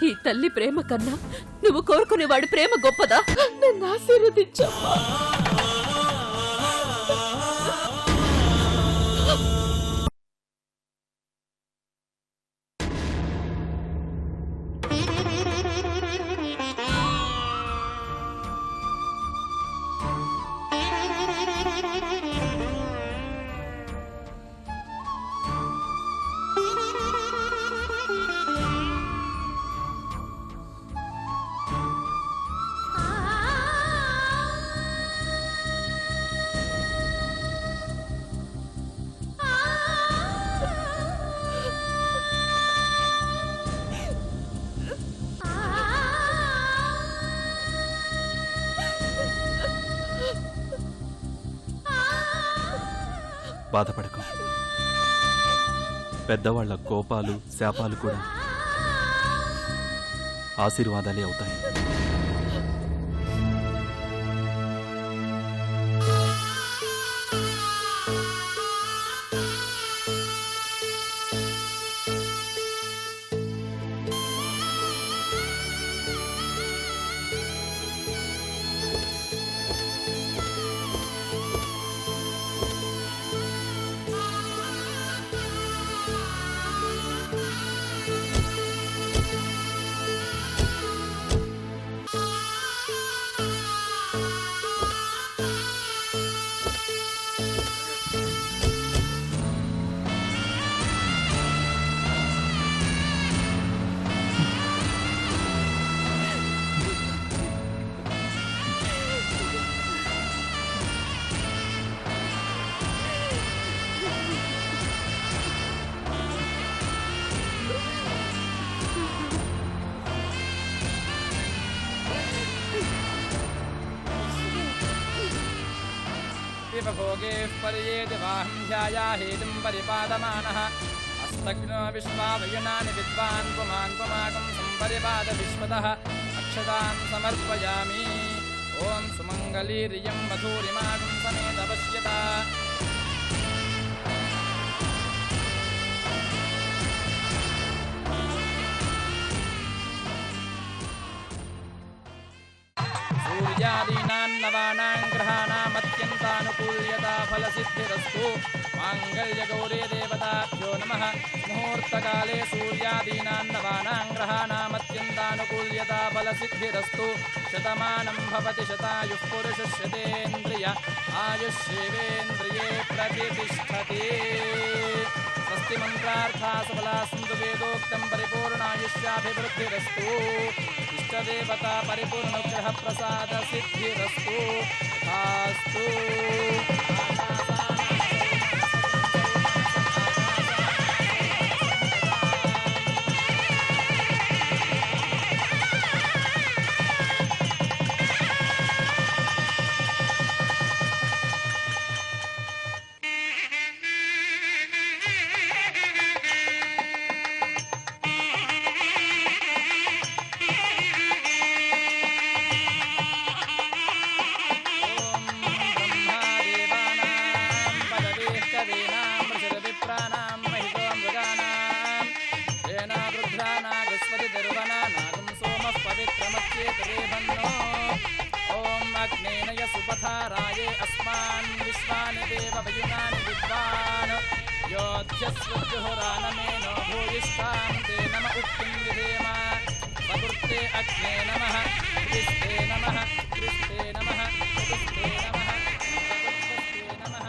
ఈ తల్లి ప్రేమ కన్నా నువ్వు కోరుకునేవాడి ప్రేమ గొప్పదా? నన్ను ఆశీర్వదించమ్మా. బాధపడకు. పెద్దవాళ్ల కోపాలు శాపాలు కూడా ఆశీర్వాదాలే అవుతాయి. भोगे पर्येति वाहं ध्यायाहेतिं परिपादमानः हस्तग्नो विश्वावयुनानि विद्वान् पुमान् पुमाकं सम्परिपाद विश्वतः अक्षतां समर्पयामि। ॐ सुमङ्गलीर्यं मधुरिमाकं समेत पश्यता। सूर्यादीनां नवानां ग्रहाणामत्यन्तानुकूल्यता फलसिद्धिरस्तु। माङ्गल्यगौरी देवताभ्यो नमः। मुहूर्तकाले सूर्यादीनां नवानां ग्रहाणामत्यन्तानुकूल्यता फलसिद्धिरस्तु। शतमानं भवति शतायुः पुरुषस्यतेन्द्रिय आयुष्येवेन्द्रिये प्रतिष्ठति। स्वस्ति मंत्रार्था सबला सन्तु वेदोक्तं परिपूर्णायुष्याभिवृद्धिरस्तु। इष्टदेवता परिपूर्णग्रह प्रसाद सिद्धिरस्तु। तथास्तु। सुपथाराये अस्मान् विश्वानि देववयुनानि विद्वान् योध्यस्वजुहुरानमेनो भूयिष्ठां ते नम उक्तिं विधेम। प्रकृते अग्ने नमः कृष्टे नमः कृष्टे नमः कृष्टे नमः कृष्टे नमः।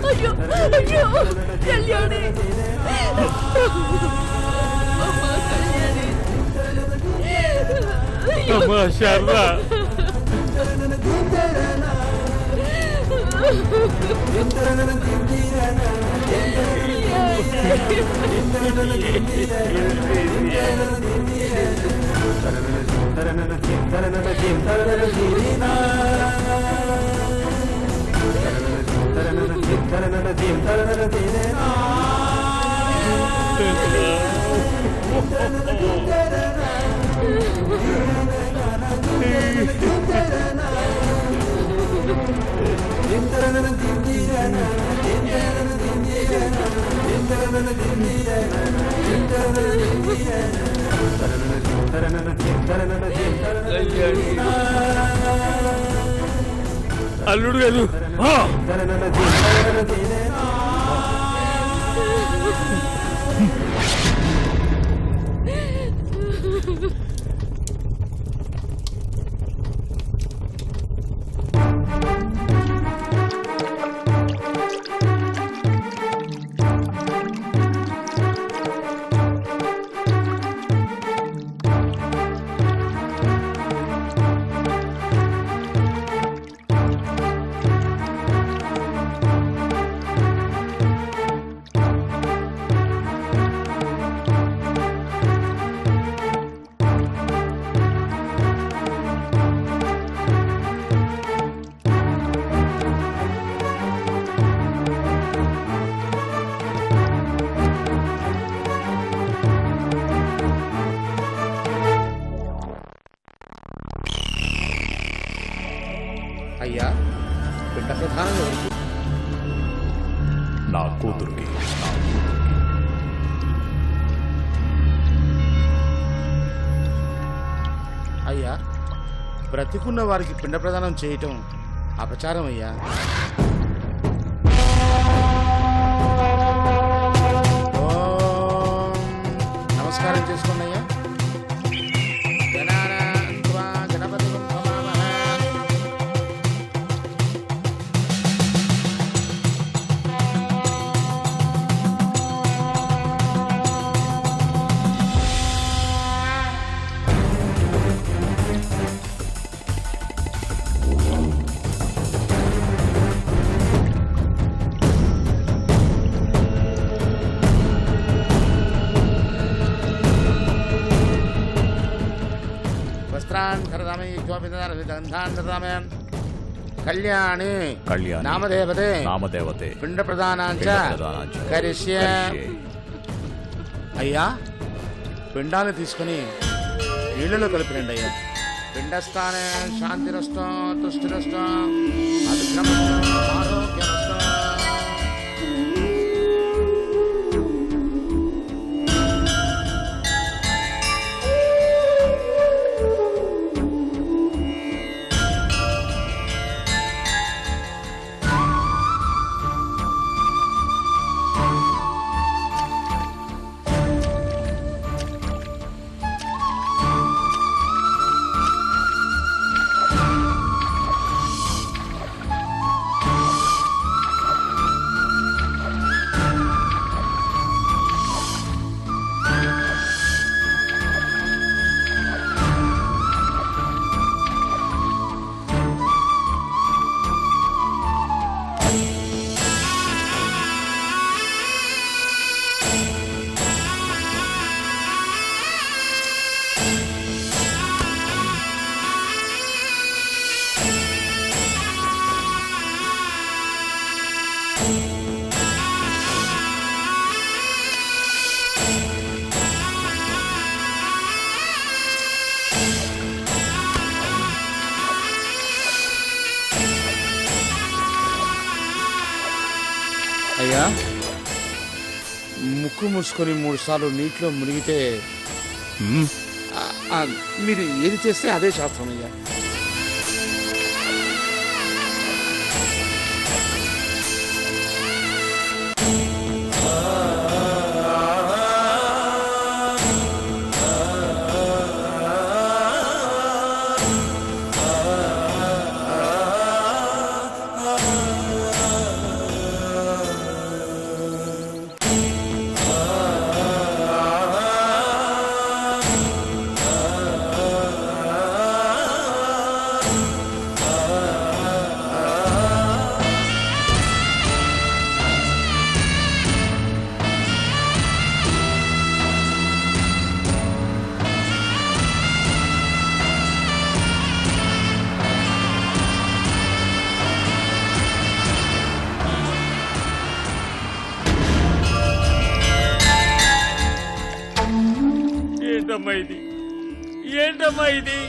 అయ్యో అయ్యో కళ్యాణి అమ్మా కళ్యాణి అమ్మా శారదా అల్లుడు గారు అయ్యా బిడ్డ ప్రధానం ఎవరికి? నా కూతురికి. అయ్యా బ్రతికున్న వారికి పిండ ప్రదానం చేయటం అపచారం అయ్యా. ఓం నమస్కారం చేసుకోండి అయ్యా. పుష్పాన్ కరదామే గంధాన్ దదామే కళ్యాణి కళ్యాణి నామదేవతే నామదేవతే పిండ ప్రదానాంచ పిండప్రదానాంచ కరిష్య. కరిష్యే. అయ్యా పిండాలు తీసుకుని నీళ్ళలో కలిపినండి అయ్యా. పిండస్థానే శాంతిరస్తో తుష్టిరస్తో అభిక్రమస్తో ఆరోగ్యమస్తో. అయ్యా ముక్కు మూసుకొని 3 సార్లు నీటిలో మునిగితే మీరు ఏది చేస్తే అదే శాస్త్రం అయ్యా. ఏంటమ్మా ఇది?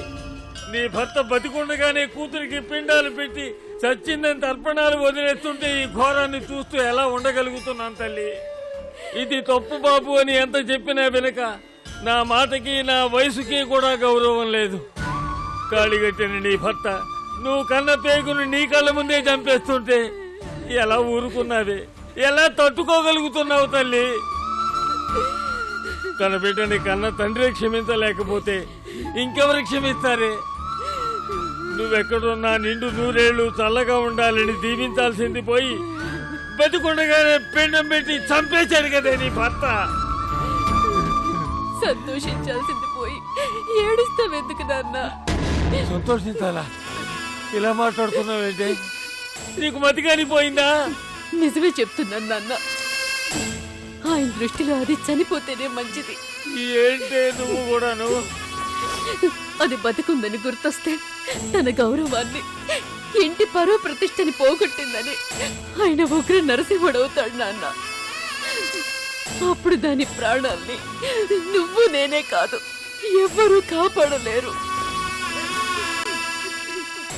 నీ భర్త బతికుండగానే కూతురికి పిండాలు పెట్టి చచ్చిందని తర్పణాలు వదిలేస్తుంటే ఈ ఘోరాన్ని చూస్తూ ఎలా ఉండగలుగుతున్నాను తల్లి? ఇది తప్పు బాబు అని ఎంత చెప్పినా వెనుక నా మాటకి నా వయసుకి కూడా గౌరవం లేదు. కాళీగట్టిన నీ భర్త నువ్వు కన్న పేగును నీ కళ్ళ ముందే చంపేస్తుంటే ఎలా ఊరుకున్నావే? ఎలా తట్టుకోగలుగుతున్నావు తల్లి? తన బిడ్డని కన్న తండ్రి క్షమించలేకపోతే ఇంకెవరు క్షమిస్తారే? నువ్వెక్కడున్నా నిండు 100 ఏళ్ళు చల్లగా ఉండాలని దీవించాల్సింది పోయి బతికుండగానే పిండం పెట్టి చంపేశాడు కదే నీ భర్త. సంతోషించాల్సింది పోయి ఏడుస్తావెందుకు నాన్న? సంతోషించాలా? ఇలా మాట్లాడుతున్నావేంటి? నీకు మతిగాని పోయిందా? నిజమే చెప్తున్నాను నాన్న. ఆయన దృష్టిలో అది చనిపోతేనే మంచిది. ఏంటే నువ్వు కూడాను? అది బతుకుందని గుర్తొస్తే తన గౌరవాన్ని, ఇంటి పరువు ప్రతిష్టని పోగొట్టిందని ఆయన ఉగ్ర నరసింహుడవుతాడు నాన్న. అప్పుడు దాని ప్రాణాల్ని నువ్వు నేనే కాదు ఎవ్వరూ కాపాడలేరు.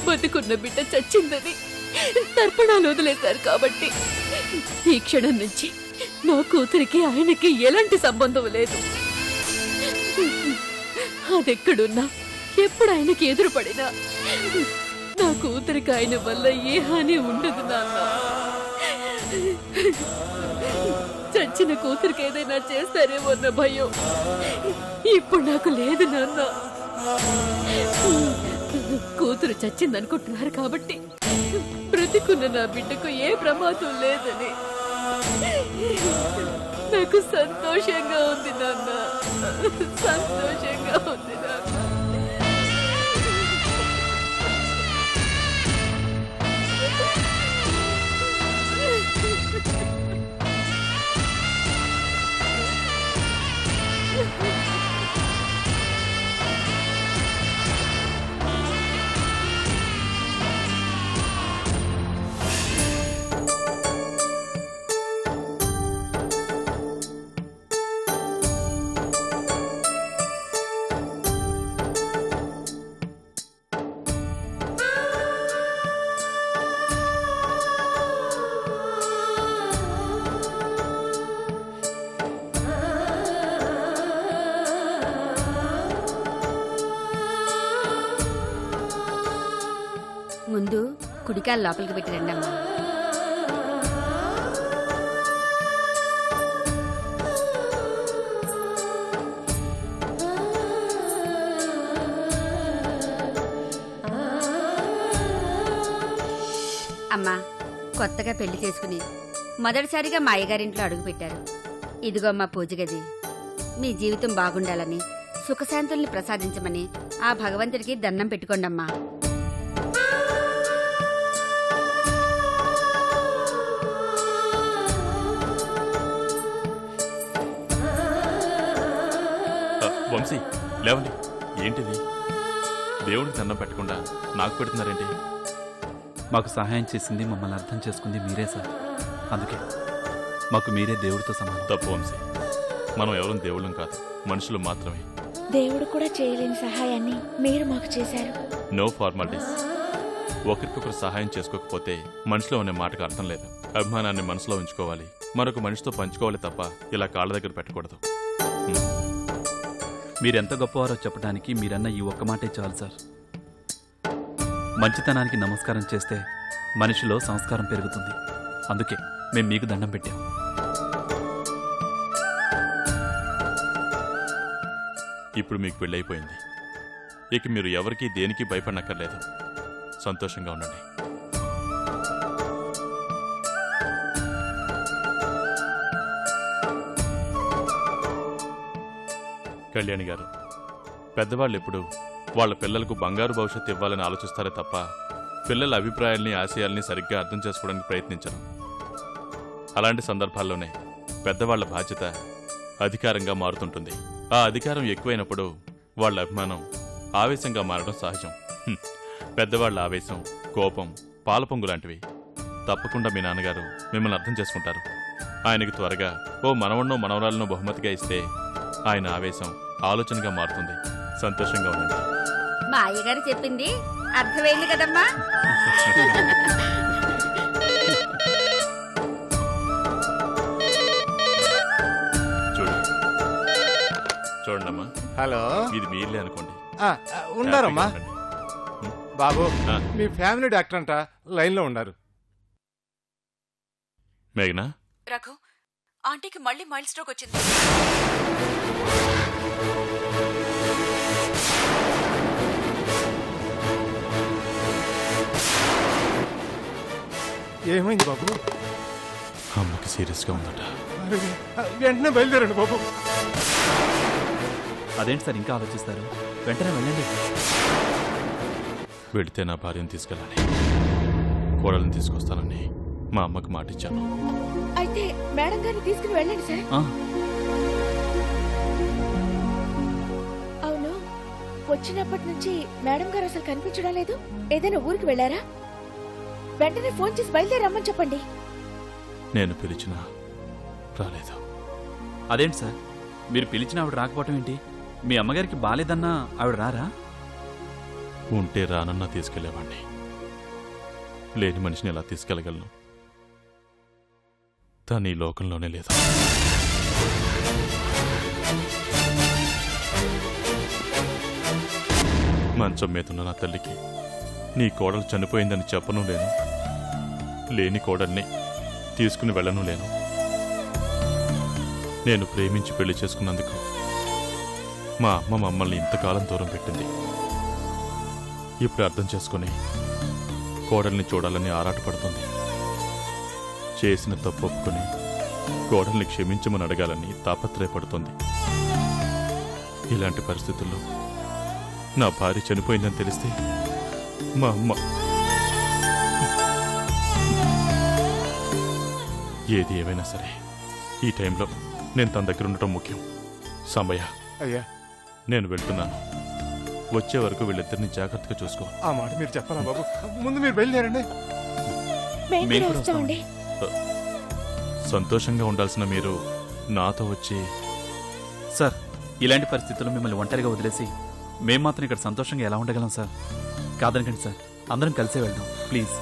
బతుకున్న బిడ్డ చచ్చిందని తర్పణాలు వదిలేశారు కాబట్టి ఈ క్షణం నుంచి నా కూతురికి ఆయనకి ఎలాంటి సంబంధం లేదు. అదెక్కడున్నా ఎప్పుడు ఆయనకి ఎదురుపడినా నా కూతురికి ఆయన వల్ల ఏ హాని ఉండదు నాన్న. చచ్చిన కూతురికి ఏదైనా చేస్తారేమో అన్న భయం ఇప్పుడు నాకు లేదు నాన్న. కూతురు చచ్చిందనుకుంటున్నారు కాబట్టి బ్రతికున్న నా బిడ్డకు ఏ ప్రమాదం లేదని నాకు సంతోషంగా ఉంది నాన్న. సంతోషంగా ఉంది నాన్న. ఇంకా లోపలికి పెట్టి రండి అమ్మా. అమ్మా, కొత్తగా పెళ్లి చేసుకుని మొదటిసారిగా మా అయ్యగారింట్లో అడుగుపెట్టారు. ఇదిగో అమ్మా పూజ గది. మీ జీవితం బాగుండాలని, సుఖశాంతుల్ని ప్రసాదించమని ఆ భగవంతుడికి దండం పెట్టుకోండమ్మా. వంశీ, లేవండి. ఏంటిది? దేవుడికి దండం పెట్టకుండా నాకు పెడుతున్నారేంటి? మాకు సహాయం చేసింది, మమ్మల్ని అర్థం చేసుకుంది మీరే సార్. అందుకే మాకు మీరే దేవుడితో సమానం. తప్పు వంశీ. మనం ఎవరం దేవుళ్ళం కాదు, మనుషులు మాత్రమే. దేవుడు కూడా చేయలేని సహాయాన్ని మీరు మాకు చేశారు. No formalities. ఒకరికొకరు సహాయం చేసుకోకపోతే మనిషిలో అనే మాటకు అర్థం లేదు. అభిమానాన్ని మనసులో ఉంచుకోవాలి, మరొక మనిషితో పంచుకోవాలి తప్ప ఇలా కాళ్ళ దగ్గర పెట్టకూడదు. మీరెంత గొప్పవారో చెప్పడానికి మీరన్న ఈ ఒక్క మాటే చాలు సార్. మంచితనానికి నమస్కారం చేస్తే మనిషిలో సంస్కారం పెరుగుతుంది. అందుకే మేము మీకు దండం పెట్టాం. ఇప్పుడు మీకు పెళ్ళైపోయింది. ఇక మీరు ఎవరికీ దేనికి భయపడనక్కర్లేదు. సంతోషంగా ఉండండి. కళ్యాణి గారు, పెద్దవాళ్ళు ఎప్పుడు వాళ్ళ పిల్లలకు బంగారు భవిష్యత్తు ఇవ్వాలని ఆలోచిస్తారే తప్ప పిల్లల అభిప్రాయాల్ని, ఆశయాల్ని సరిగ్గా అర్థం చేసుకోవడానికి ప్రయత్నించరు. అలాంటి సందర్భాల్లోనే పెద్దవాళ్ల బాధ్యత అధికారంగా మారుతుంటుంది. ఆ అధికారం ఎక్కువైనప్పుడు వాళ్ళ అభిమానం ఆవేశంగా మారడం సహజం. పెద్దవాళ్ల ఆవేశం, కోపం పాలపొంగు లాంటివి. తప్పకుండా మీ నాన్నగారు మిమ్మల్ని అర్థం చేసుకుంటారు. ఆయనకి త్వరగా ఓ మనవన్నో మనవరాలనో బహుమతిగా ఇస్తే ఆయన ఆవేశం ఆలోచనగా మారుతుంది. సంతోషంగా ఉండండి. మా అయ్యగారు చెప్పింది అర్థమైంది కదమ్మా. చూడండమ్మా. హలో, ఇది మీ ఇల్లే అనుకోండి. ఉన్నారమ్మా. బాబు, ఆ. మీ ఫ్యామిలీ డాక్టర్ అంట లైన్ లో ఉన్నారు. మేఘనా, రఘు, ఆంటీకి మళ్ళీ మైల్డ్ స్ట్రోక్ వచ్చింది. ఏమైంది బాబు? అమ్మకి సీరియస్గా ఉందట. అరే, వెంటనే బయలుదేరండి బాబు. అదేంటి సార్ ఇంకా ఆలోచిస్తారు? వెంటనే వెళ్ళండి. వెళితే నా భార్యను తీసుకెళ్ళాలి, కోడలను తీసుకొస్తానని మా అమ్మకి మాటిచ్చాను. అయితే మేడం గారిని తీసుకుని వెళ్ళండి సార్. ఆ, అవును, వచ్చినప్పటి నుంచి మేడం గారు అసలు కనిపించడం లేదు. ఏదైనా ఊరికి వెళ్ళారా? వెంటనే ఫోన్ చేసి బయలుదేరమ్మని చెప్పండి. నేను పిలిచినా రాలేదు. అదేంటి సార్ మీరు పిలిచిన ఆవిడ రాకపోవటం ఏంటి? మీ అమ్మగారికి బాలేదన్నా ఆవిడ రారా? ఉంటే రానన్నా తీసుకెళ్లేవాణ్ణి. లేని మనిషిని ఎలా తీసుకెళ్లగలను? తను ఈ లోకంలోనే లేదు. మంచం మీదున్న నా తల్లికి నీ కోడలు చనిపోయిందని చెప్పను లేను, లేని కోడల్ని తీసుకుని వెళ్ళను లేను. నేను ప్రేమించి పెళ్లి చేసుకున్నందుకు మా అమ్మ మమ్మల్ని ఇంతకాలం దూరం పెట్టింది. ఇప్పుడు అర్థం చేసుకుని కోడల్ని చూడాలని ఆరాటపడుతుంది. చేసిన తప్పు ఒప్పుకొని కోడల్ని క్షమించమని అడగాలని తాపత్రయపడుతుంది. ఇలాంటి పరిస్థితుల్లో నా భార్య చనిపోయిందని తెలిస్తే మా అమ్మ ఏది ఏమైనా సరే ఈ టైంలో నేను తన దగ్గర ఉండటం ముఖ్యం. సాంబయ్య, అయ్యా, నేను వెళ్తున్నాను. వచ్చే వరకు వీళ్ళిద్దరిని జాగ్రత్తగా చూసుకో. ఆ మాట మీరు చెప్పాలా బాబు? ముందు మీరు బయలుదేరండి. మేము మేము కూడా కూడా వస్తామండి. సంతోషంగా ఉండాల్సిన మీరు నాతో వచ్చి సార్ ఇలాంటి పరిస్థితుల్లో మిమ్మల్ని ఒంటరిగా వదిలేసి మేం మాత్రం ఇక్కడ సంతోషంగా ఎలా ఉండగలం సార్? కాదనకండి సార్, అందరం కలిసే వెళ్దాం ప్లీజ్.